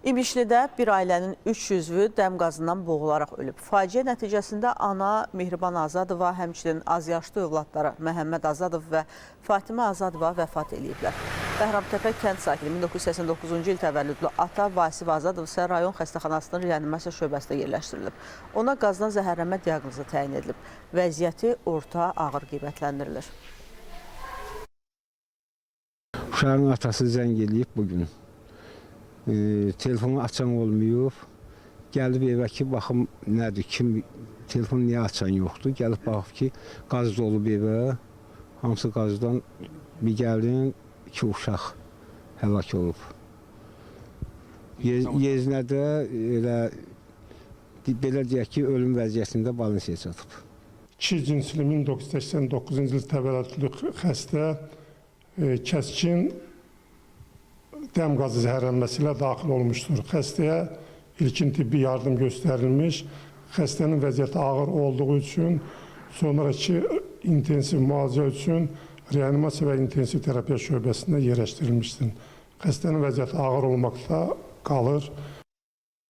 İmişlidə bir ailənin 3 üzvü dəm qazından boğularaq ölüb. Faciə nəticəsində ana Mehriban Azadova, həmçinin azyaşlı övladları Məhəmməd Azadov və Fatimə Azadova vəfat ediblər. Bəhramtəpə kənd sakini 1989-cu il təvəllüdlü ata Vasif Azadov isə rayon xəstəxanasının reanimasiya şöbəsinə yerləşdirilib. Ona qazdan zəhərlənmə diaqnozu təyin edilib. Vəziyyəti orta ağır qiymətləndirilir. Uşağın atası zəng eləyib bugün. Telefonu açan olmayıb. Gəlib evə ki, baxım nədir, telefon niyə açan yoxdur. Gəlib baxıb ki, qaz dolub evə. Hamısı qazdan bir gəlin, 2 uşaq həlak olub. Yeznədə elə, belə deyək ki, ölüm vəziyyətində balinsiyaya çatıb. 2 cinsli 1989-cu il təvəllüdlü xəstə kəskin dəm qazı zəhərlənməsi ilə daxil olmuşdur. Xəstəyə ilkin tibbi yardım göstərilmiş. Xəstənin vəziyyəti ağır olduğu üçün sonraki intensiv müalicə üçün reanimasiya və intensiv terapiya şöbəsində yerləşdirilmişdir. Xəstənin vəziyyəti ağır olmaqda qalır.